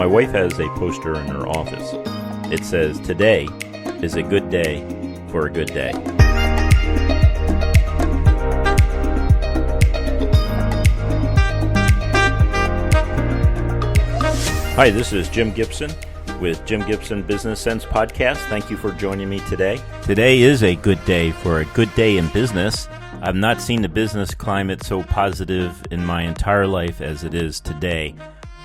My wife has a poster in her office. It says, "Today is a good day for a good day." Hi, this is Jim Gibson with Jim Gibson Business Sense Podcast. Thank you for joining me today. Today is a good day for a good day in business. I've not seen the business climate so positive in my entire life as it is today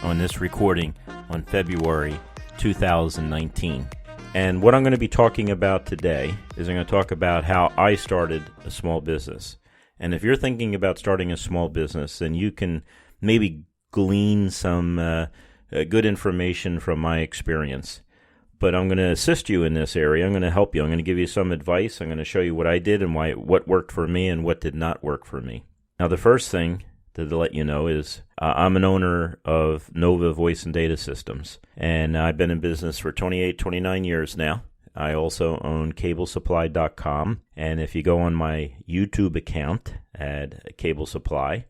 on this recording on February 2019. And what I'm going to be talking about today is I'm going to talk about how I started a small business. And if you're thinking about starting a small business, then you can maybe glean some good information from my experience. But I'm going to assist you in this area. I'm going to help you. I'm going to give you some advice. I'm going to show you what I did and what worked for me and what did not work for me. Now, the first thing to let you know is I'm an owner of Nova Voice and Data Systems, and I've been in business for 29 years now. I also own CableSupply.com, and if you go on my YouTube account at CableSupply,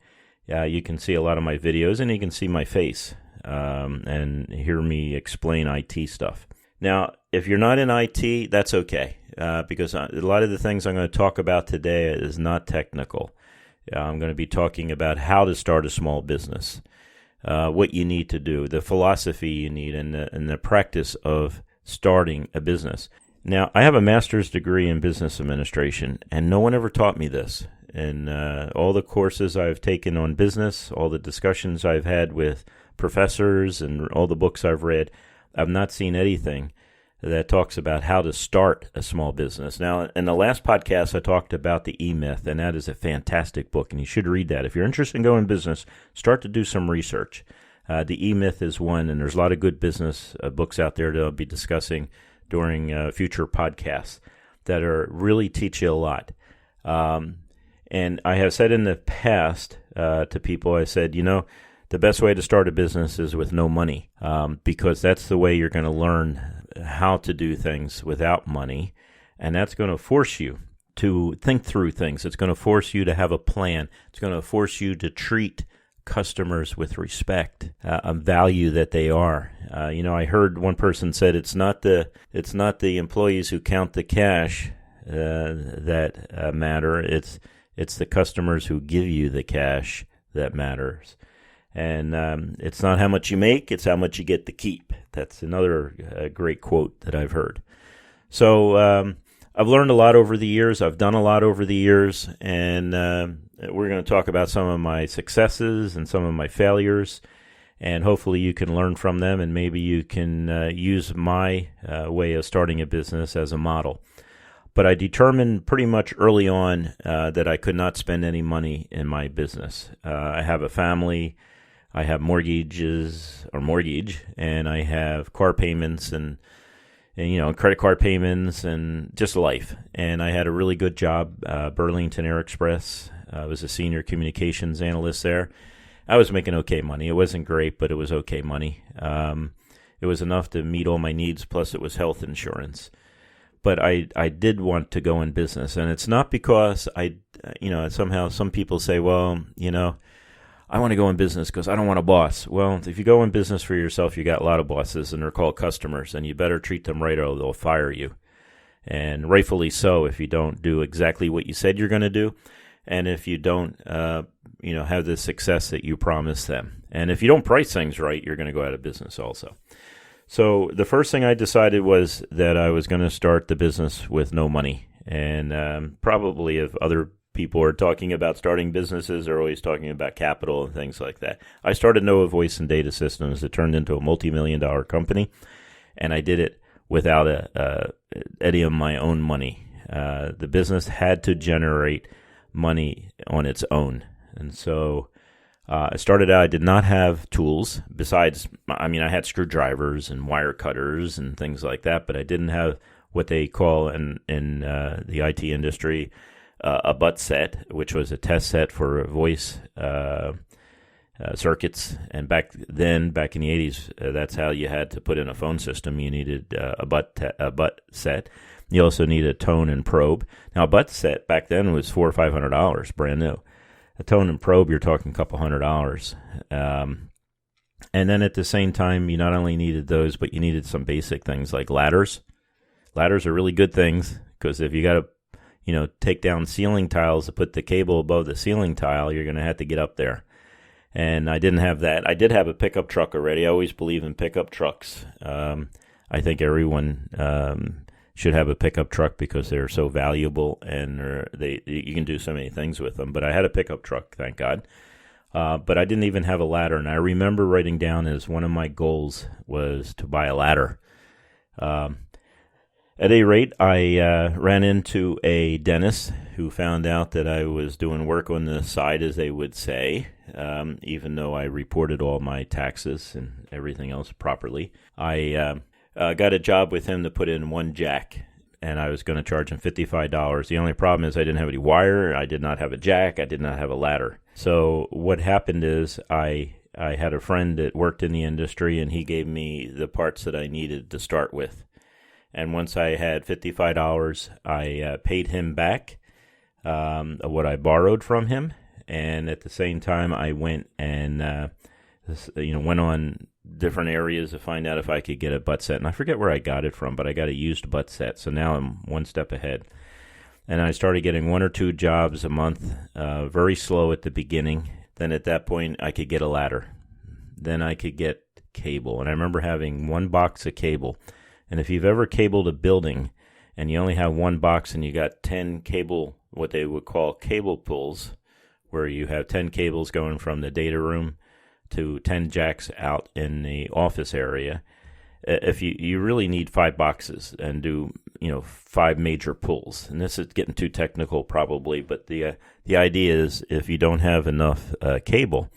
you can see a lot of my videos, and you can see my face and hear me explain IT stuff. Now, if you're not in IT, that's okay, because a lot of the things I'm going to talk about today is not technical. I'm going to be talking about how to start a small business, what you need to do, the philosophy you need, and the practice of starting a business. Now, I have a master's degree in business administration, and no one ever taught me this. And all the courses I've taken on business, all the discussions I've had with professors, and all the books I've read, I've not seen anything that talks about how to start a small business. Now, in the last podcast, I talked about the E-Myth, and that is a fantastic book, and you should read that. If you're interested in going business, start to do some research. The E-Myth is one, and there's a lot of good business books out there that I'll be discussing during future podcasts that are really teach you a lot. And I have said in the past to people, I said, the best way to start a business is with no money, because that's the way you're going to learn how to do things without money, and that's going to force you to think through things. It's going to force you to have a plan. It's going to force you to treat customers with respect, a value that they are. I heard one person said it's not the employees who count the cash that matter. It's the customers who give you the cash that matters. And it's not how much you make, it's how much you get to keep. That's another great quote that I've heard. So I've learned a lot over the years. I've done a lot over the years. And we're going to talk about some of my successes and some of my failures. And hopefully you can learn from them, and maybe you can use my way of starting a business as a model. But I determined pretty much early on that I could not spend any money in my business. I have a family. I have mortgage, and I have car payments and credit card payments and just life. And I had a really good job, Burlington Air Express. I was a senior communications analyst there. I was making okay money. It wasn't great, but it was okay money. It was enough to meet all my needs, plus it was health insurance. But I did want to go in business, and it's not because somehow some people say, well, I want to go in business because I don't want a boss. Well, if you go in business for yourself, you got a lot of bosses, and they're called customers, and you better treat them right or they'll fire you. And rightfully so if you don't do exactly what you said you're going to do, and if you don't, have the success that you promised them. And if you don't price things right, you're going to go out of business also. So the first thing I decided was that I was going to start the business with no money. And probably if other people are talking about starting businesses, they're always talking about capital and things like that. I started Nova Voice and Data Systems. It turned into a multi-million-dollar company, and I did it without any of my own money. The business had to generate money on its own. And so I started out, I did not have tools besides, I had screwdrivers and wire cutters and things like that, but I didn't have what they call in the IT industry a butt set, which was a test set for voice circuits. And back in the 80s, that's how you had to put in a phone system. You needed a butt set. You also needed a tone and probe. Now, a butt set back then was $400 or $500, brand new. A tone and probe, you're talking a couple $100. And then at the same time, you not only needed those, but you needed some basic things like ladders. Ladders are really good things because if you got to, take down ceiling tiles to put the cable above the ceiling tile, you're going to have to get up there. And I didn't have that. I did have a pickup truck already. I always believe in pickup trucks. I think everyone should have a pickup truck because they're so valuable and you can do so many things with them. But I had a pickup truck, thank God. But I didn't even have a ladder. And I remember writing down as one of my goals was to buy a ladder. At any rate, I ran into a dentist who found out that I was doing work on the side, as they would say, even though I reported all my taxes and everything else properly. I got a job with him to put in one jack, and I was going to charge him $55. The only problem is I didn't have any wire, I did not have a jack, I did not have a ladder. So what happened is I had a friend that worked in the industry, and he gave me the parts that I needed to start with. And once I had $55, I paid him back what I borrowed from him. And at the same time, I went and went on different areas to find out if I could get a butt set. And I forget where I got it from, but I got a used butt set. So now I'm one step ahead. And I started getting 1 or 2 jobs a month, very slow at the beginning. Then at that point, I could get a ladder. Then I could get cable. And I remember having 1 box of cable. And if you've ever cabled a building and you only have 1 box and you got 10 cable, what they would call cable pulls, where you have 10 cables going from the data room to 10 jacks out in the office area, if you really need 5 boxes and do 5 major pulls. And this is getting too technical probably, but the idea is if you don't have enough cable,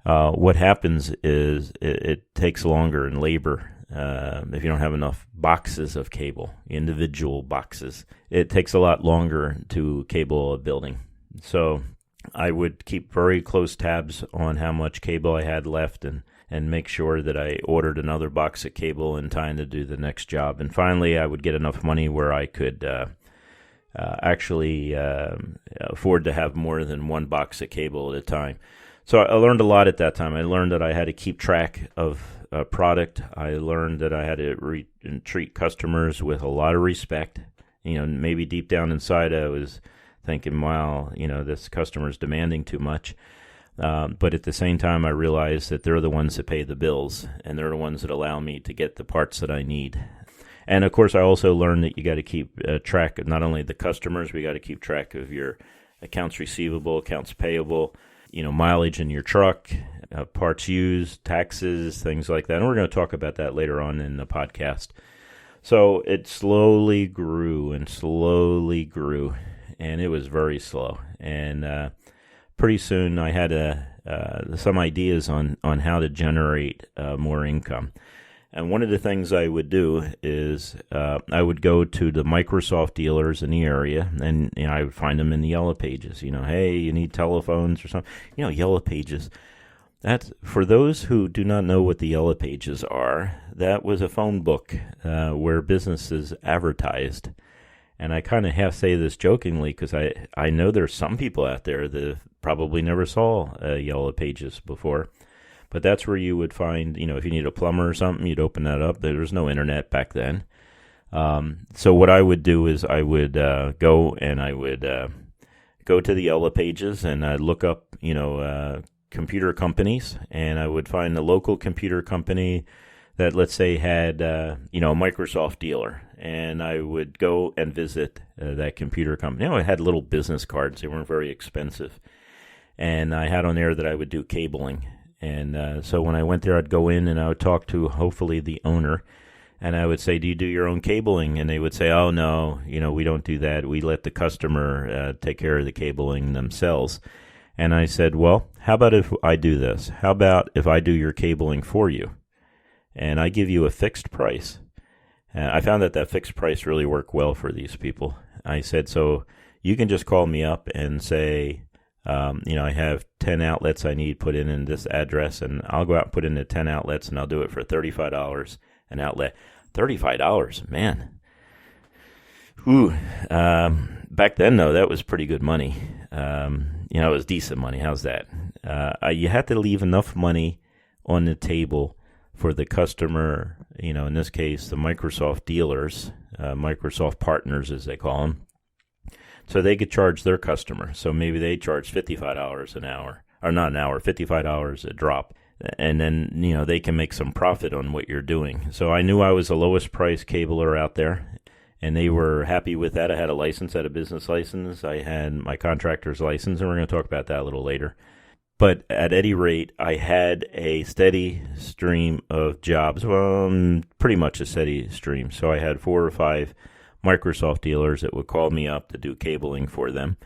what happens is it takes longer in labor. If you don't have enough boxes of cable, individual boxes, it takes a lot longer to cable a building. So I would keep very close tabs on how much cable I had left and make sure that I ordered another box of cable in time to do the next job. And finally, I would get enough money where I could actually afford to have more than 1 box of cable at a time. So I learned a lot at that time. I learned that I had to keep track of product. I learned that I had to treat customers with a lot of respect. Maybe deep down inside I was thinking, wow, this customer's demanding too much. But at the same time, I realized that they're the ones that pay the bills, and they're the ones that allow me to get the parts that I need. And of course, I also learned that you got to keep track of not only the customers, we got to keep track of your accounts receivable, accounts payable, mileage in your truck, parts used, taxes, things like that. And we're going to talk about that later on in the podcast. So it slowly grew, and it was very slow. And pretty soon I had some ideas on how to generate more income. And one of the things I would do is I would go to the Microsoft dealers in the area, and I would find them in the Yellow Pages. Hey, you need telephones or something. Yellow Pages. That's for those who do not know what the Yellow Pages are. That was a phone book where businesses advertised. And I kind of half say this jokingly because I know there's some people out there that probably never saw Yellow Pages before. But that's where you would find, if you need a plumber or something, you'd open that up. There was no internet back then. So what I would do is I would go to the Yellow Pages, and I'd look up, computer companies, and I would find a local computer company that, let's say, had, a Microsoft dealer. And I would go and visit that computer company. It had little business cards. They weren't very expensive. And I had on there that I would do cabling. And so when I went there, I'd go in and I would talk to hopefully the owner, and I would say, do you do your own cabling? And they would say, oh, no, we don't do that. We let the customer take care of the cabling themselves. And I said, well, how about if I do this? How about if I do your cabling for you? And I give you a fixed price. I found that fixed price really worked well for these people. I said, so you can just call me up and say, I have 10 outlets I need put in this address, and I'll go out and put in the 10 outlets, and I'll do it for $35 an outlet. $35, man. Ooh. Back then, though, that was pretty good money. It was decent money. How's that? You had to leave enough money on the table for the customer, in this case, the Microsoft dealers, Microsoft partners as they call them, so they could charge their customer. So maybe they charge $55 an hour, or not an hour, $55 a drop. And then, they can make some profit on what you're doing. So I knew I was the lowest price cabler out there, and they were happy with that. I had a license, I had a business license. I had my contractor's license, and we're going to talk about that a little later. But at any rate, I had a steady stream of jobs, pretty much a steady stream. So I had 4 or 5 Microsoft dealers that would call me up to do cabling for them,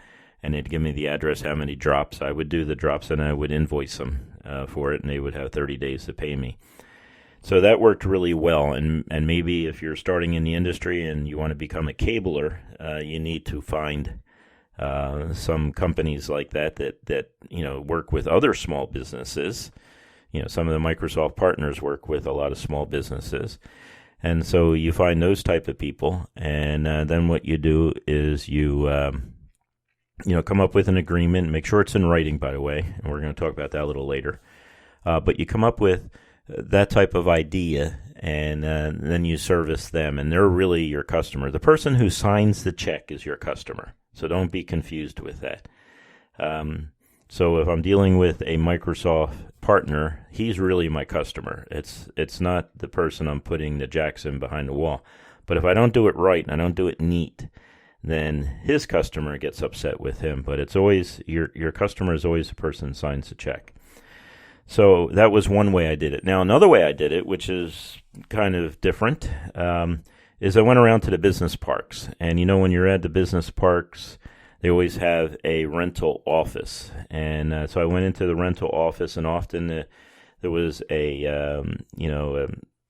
and they'd give me the address, how many drops. I would do the drops, and I would invoice them for it, and they would have 30 days to pay me. So that worked really well, and maybe if you're starting in the industry and you want to become a cabler, you need to find some companies like that work with other small businesses. Some of the Microsoft partners work with a lot of small businesses. And so you find those type of people, and then what you do is you come up with an agreement. Make sure it's in writing, by the way, and we're going to talk about that a little later. But you come up with that type of idea, and then you service them, and they're really your customer. The person who signs the check is your customer, so don't be confused with that. So if I'm dealing with a Microsoft partner, he's really my customer. It's not the person I'm putting the jacks in behind the wall. But if I don't do it right and I don't do it neat, then his customer gets upset with him. But it's always your customer is always the person who signs the check. So that was one way I did it. Now another way I did it, which is kind of different, is I went around to the business parks. And when you're at the business parks, they always have a rental office. And so I went into the rental office, and often there was a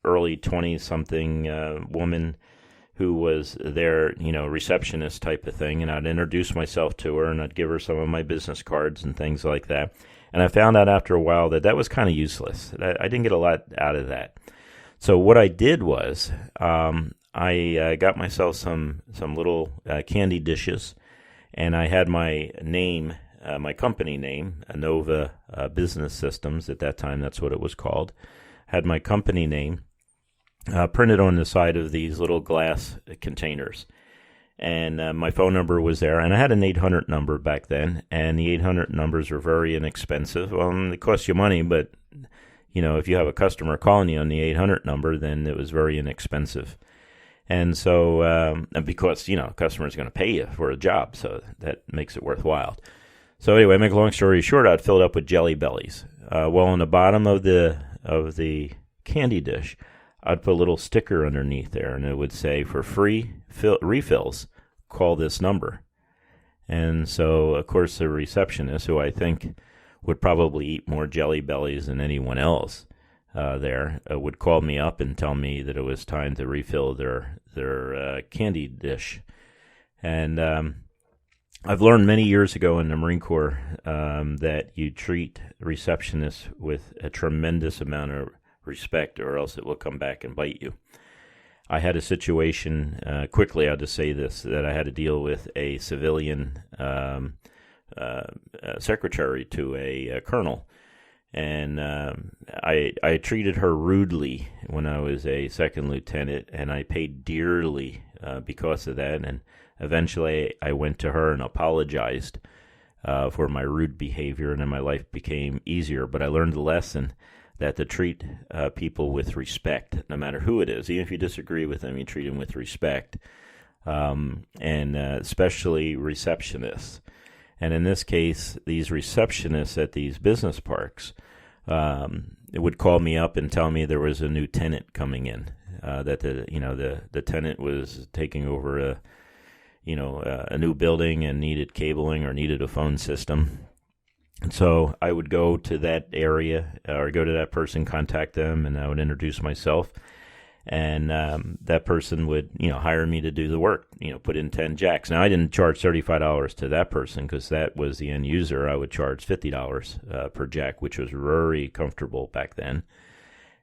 early 20-something woman who was their, receptionist type of thing. And I'd introduce myself to her, and I'd give her some of my business cards and things like that. And I found out after a while that was kind of useless. I didn't get a lot out of that. So what I did was I got myself some little candy dishes, and I had my name, my company name, Nova Business Systems. At that time, that's what it was called. Had my company name printed on the side of these little glass containers. And my phone number was there, and I had an 800 number back then, and the 800 numbers were very inexpensive. Well, they cost you money, but, if you have a customer calling you on the 800 number, then it was very inexpensive. And so, and because, customers are going to pay you for a job, so that makes it worthwhile. So anyway, make a long story short, I'd fill it up with Jelly Bellies. Well, on the bottom of the candy dish, I'd put a little sticker underneath there, and it would say, for free refills, call this number. And so, of course, the receptionist, who I think would probably eat more Jelly Bellies than anyone else there, would call me up and tell me that it was time to refill their candy dish. And I've learned many years ago in the Marine Corps that you treat receptionists with a tremendous amount of respect, or else it will come back and bite you. I had a situation, quickly I'll just say this, that I had to deal with a civilian secretary to a colonel, and I treated her rudely when I was a second lieutenant, and I paid dearly because of that, and eventually I went to her and apologized for my rude behavior, and then my life became easier. But I learned the lesson that to treat people with respect, no matter who it is. Even if you disagree with them, you treat them with respect, and especially receptionists. And in this case, these receptionists at these business parks would call me up and tell me there was a new tenant coming in, that the tenant was taking over a new building and needed cabling or needed a phone system. And so I would go to that area, or go to that person, contact them, and I would introduce myself. And that person would, hire me to do the work, put in 10 jacks. Now, I didn't charge $35 to that person because that was the end user. I would charge $50 per jack, which was very comfortable back then.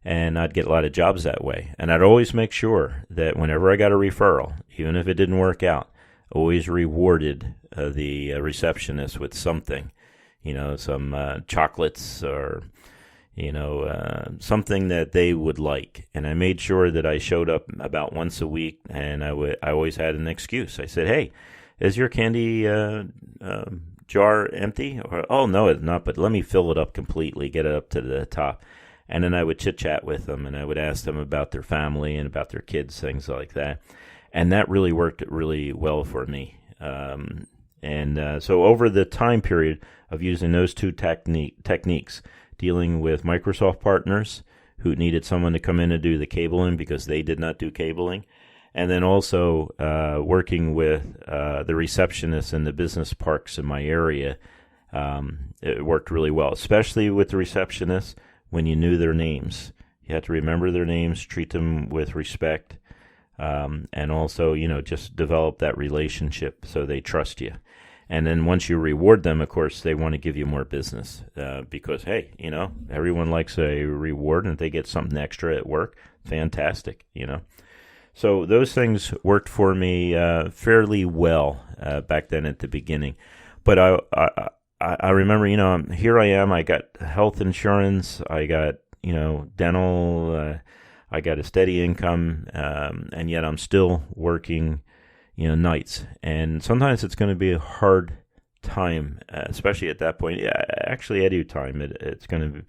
And I'd get a lot of jobs that way. And I'd always make sure that whenever I got a referral, even if it didn't work out, always rewarded the receptionist with something. Some chocolates or, something that they would like. And I made sure that I showed up about once a week, and I always had an excuse. I said, hey, is your candy jar empty? Or, oh, no, it's not, but let me fill it up completely, get it up to the top. And then I would chit-chat with them, and I would ask them about their family and about their kids, things like that. And that really worked really well for me. So over the time period of using those two techniques, dealing with Microsoft partners who needed someone to come in and do the cabling because they did not do cabling, and then also working with the receptionists in the business parks in my area, it worked really well, especially with the receptionists when you knew their names. You had to remember their names, treat them with respect, and also, just develop that relationship so they trust you. And then once you reward them, of course, they want to give you more business because, hey, everyone likes a reward, and if they get something extra at work, fantastic, So those things worked for me fairly well back then at the beginning. But I remember, here I am. I got health insurance. I got, dental. I got a steady income, and yet I'm still working nights, and sometimes it's going to be a hard time, especially at that point. Yeah, actually, any time it's going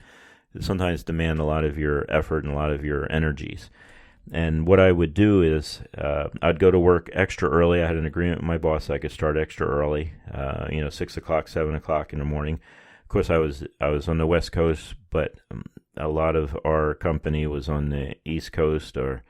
to sometimes demand a lot of your effort and a lot of your energies. And what I would do is I'd go to work extra early. I had an agreement with my boss I could start extra early, 6 o'clock, 7 o'clock in the morning. Of course, I was on the West Coast, but a lot of our company was on the East Coast, or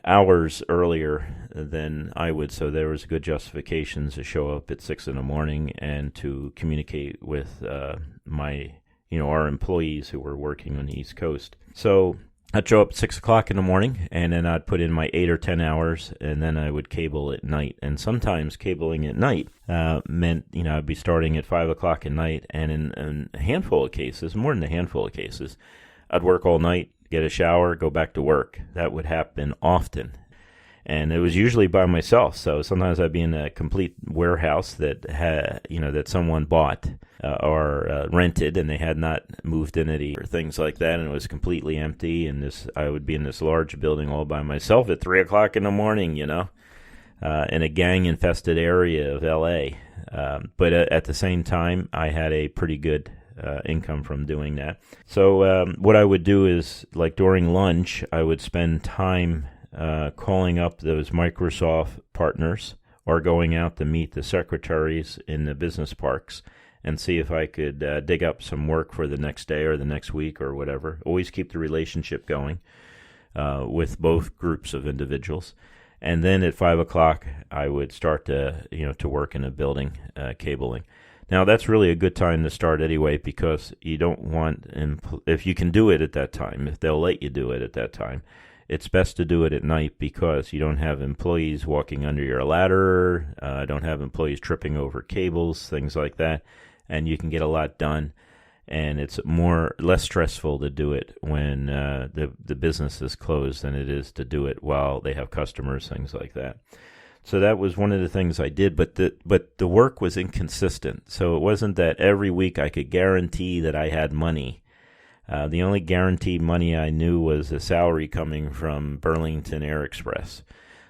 hours earlier than I would, so there was good justifications to show up at 6 in the morning and to communicate with our employees who were working on the East Coast. So I'd show up at 6 o'clock in the morning, and then I'd put in my 8 or 10 hours, and then I would cable at night. And sometimes cabling at night meant, I'd be starting at 5 o'clock at night, and in a handful of cases, more than a handful of cases, I'd work all night, get a shower, go back to work. That would happen often. And it was usually by myself. So sometimes I'd be in a complete warehouse that that someone bought or rented, and they had not moved in it or things like that, and it was completely empty. And I would be in this large building all by myself at 3 o'clock in the morning, in a gang-infested area of L.A. But at the same time, I had a pretty good income from doing that. So what I would do is, like during lunch, I would spend time calling up those Microsoft partners or going out to meet the secretaries in the business parks and see if I could dig up some work for the next day or the next week or whatever. Always keep the relationship going with both groups of individuals. And then at 5 o'clock, I would start to work in a building cabling. Now, that's really a good time to start anyway, because you don't want, if you can do it at that time, if they'll let you do it at that time, it's best to do it at night because you don't have employees walking under your ladder, don't have employees tripping over cables, things like that, and you can get a lot done. And it's less stressful to do it when the business is closed than it is to do it while they have customers, things like that. So that was one of the things I did, but the work was inconsistent. So it wasn't that every week I could guarantee that I had money. The only guaranteed money I knew was a salary coming from Burlington Air Express.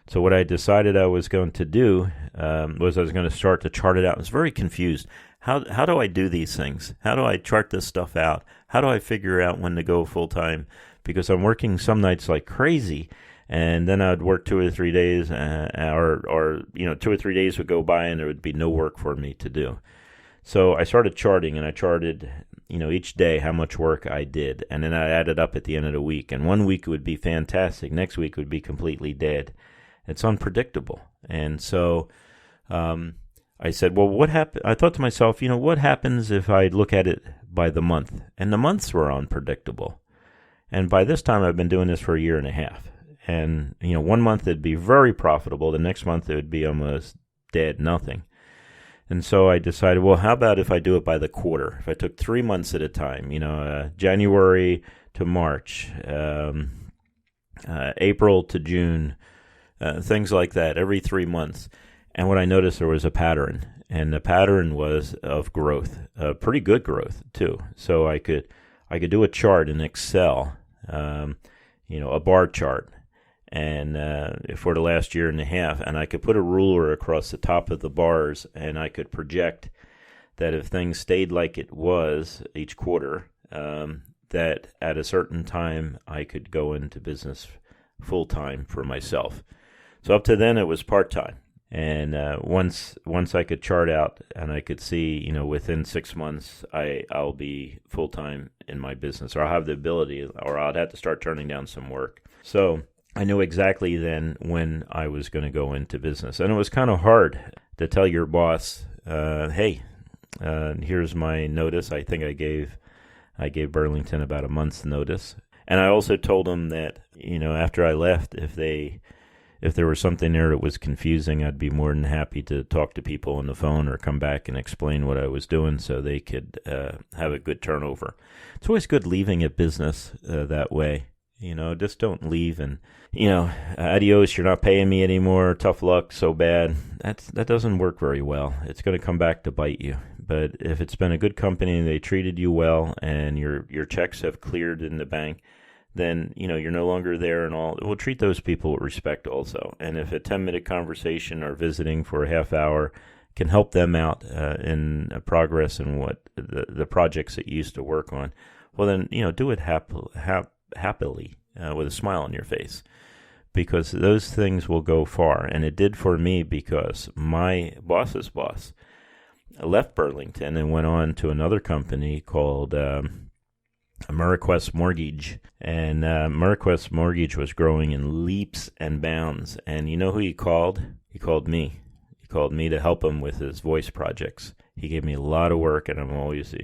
So what I decided I was going to do was I was going to start to chart it out. I was very confused. How do I do these things? How do I chart this stuff out? How do I figure out when to go full time? Because I'm working some nights like crazy, and then I'd work 2 or 3 days, or 2 or 3 days would go by and there would be no work for me to do. So I started charting, and I charted, each day how much work I did, and then I added up at the end of the week. And one week would be fantastic, next week would be completely dead. It's unpredictable, and so I said, well, what happened? I thought to myself, what happens if I look at it by the month? And the months were unpredictable. And by this time, I've been doing this for a year and a half. And, 1 month it'd be very profitable. The next month it would be almost dead, nothing. And so I decided, well, how about if I do it by the quarter? If I took 3 months at a time, January to March, April to June, things like that, every 3 months. And what I noticed, there was a pattern, and the pattern was of growth, pretty good growth too. So I I could do a chart in Excel, a bar chart, and for the last year and a half, and I could put a ruler across the top of the bars, and I could project that if things stayed like it was each quarter, that at a certain time I could go into business full-time for myself. So up to then it was part-time. And once I could chart out and I could see, within 6 months I'll be full-time in my business, or I'll have the ability, or I'll have to start turning down some work. So I knew exactly then when I was going to go into business. And it was kind of hard to tell your boss, hey, here's my notice. I think I gave Burlington about a month's notice. And I also told them that, after I left, if there was something there that was confusing, I'd be more than happy to talk to people on the phone or come back and explain what I was doing so they could have a good turnover. It's always good leaving a business that way. Just don't leave and, adios, you're not paying me anymore, tough luck, so bad. That doesn't work very well. It's going to come back to bite you. But if it's been a good company and they treated you well and your checks have cleared in the bank, then, you're no longer there and all. We'll treat those people with respect also. And if a 10-minute conversation or visiting for a half hour can help them out in progress in what the projects that you used to work on, well, then, do it happily with a smile on your face, because those things will go far. And it did for me, because my boss's boss left Burlington and went on to another company called AmeriQuest Mortgage, and AmeriQuest Mortgage was growing in leaps and bounds. And you know who he called? He called me. He called me to help him with his voice projects. He gave me a lot of work, and I'm always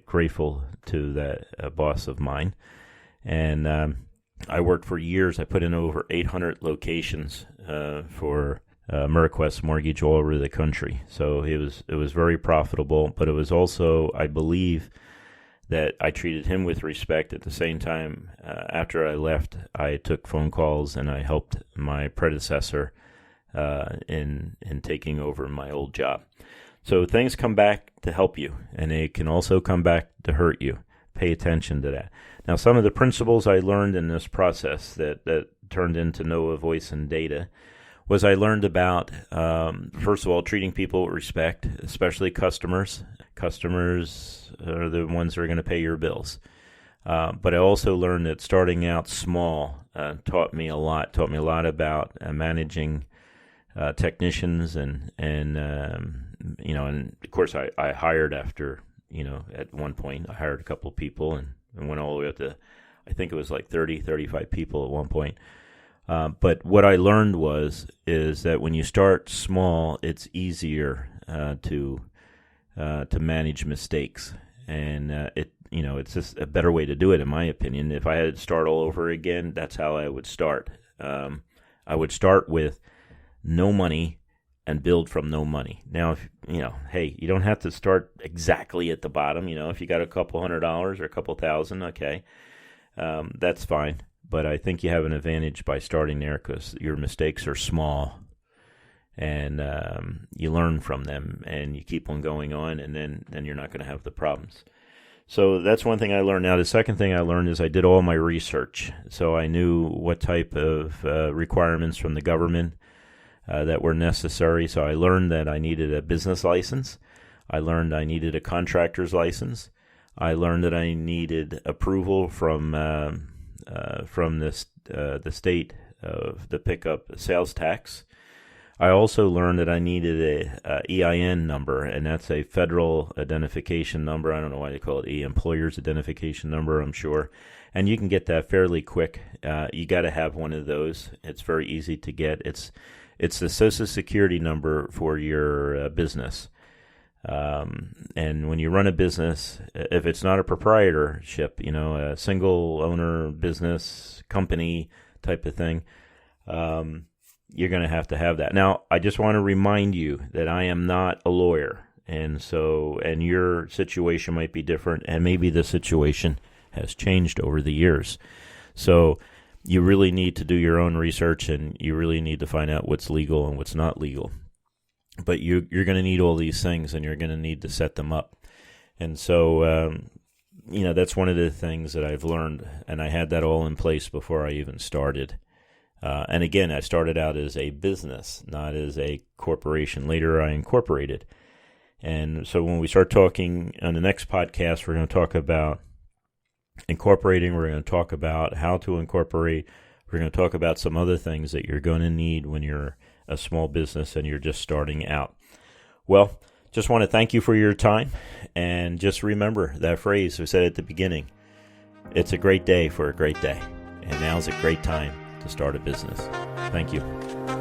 grateful to that boss of mine. And I worked for years. I put in over 800 locations for AmeriQuest Mortgage all over the country. So it was very profitable, but it was also, I believe, that I treated him with respect. At the same time, after I left, I took phone calls and I helped my predecessor in taking over my old job. So things come back to help you, and they can also come back to hurt you. Pay attention to that. Now, some of the principles I learned in this process that turned into Noah Voice and Data was I learned about, first of all, treating people with respect, especially customers. Customers are the ones who are going to pay your bills. But I also learned that starting out small taught me a lot about managing technicians and of course I hired after, at one point I hired a couple of people and went all the way up to, I think it was like 35 people at one point. But what I learned is that when you start small, it's easier to manage mistakes, and it's just a better way to do it, in my opinion. If I had to start all over again, that's how I would start. I would start with no money and build from no money. Now, if, hey, you don't have to start exactly at the bottom. If you got a couple $100 or a couple thousand, okay, that's fine. But I think you have an advantage by starting there because your mistakes are small, and you learn from them, and you keep on going on, and then you're not going to have the problems. So that's one thing I learned. Now, the second thing I learned is I did all my research. So I knew what type of requirements from the government that were necessary. So I learned that I needed a business license. I learned I needed a contractor's license. I learned that I needed approval from the state of the pickup sales tax. I also learned that I needed a EIN number, and that's a federal identification number. I don't know why they call it employer's identification number, I'm sure. And you can get that fairly quick. You got to have one of those. It's very easy to get. It's the Social Security number for your business. And when you run a business, if it's not a proprietorship, a single owner business company type of thing, you're going to have that. Now, I just want to remind you that I am not a lawyer, and your situation might be different, and maybe the situation has changed over the years. So you really need to do your own research, and you really need to find out what's legal and what's not legal. But you're going to need all these things, and you're going to need to set them up. And so that's one of the things that I've learned, and I had that all in place before I even started. And again, I started out as a business, not as a corporation. Later, I incorporated. And so when we start talking on the next podcast, we're going to talk about incorporating. We're going to talk about how to incorporate. We're going to talk about some other things that you're going to need when you're a small business and you're just starting out. Well, just want to thank you for your time. And just remember that phrase we said at the beginning. It's a great day for a great day. And now's a great time to start a business. Thank you.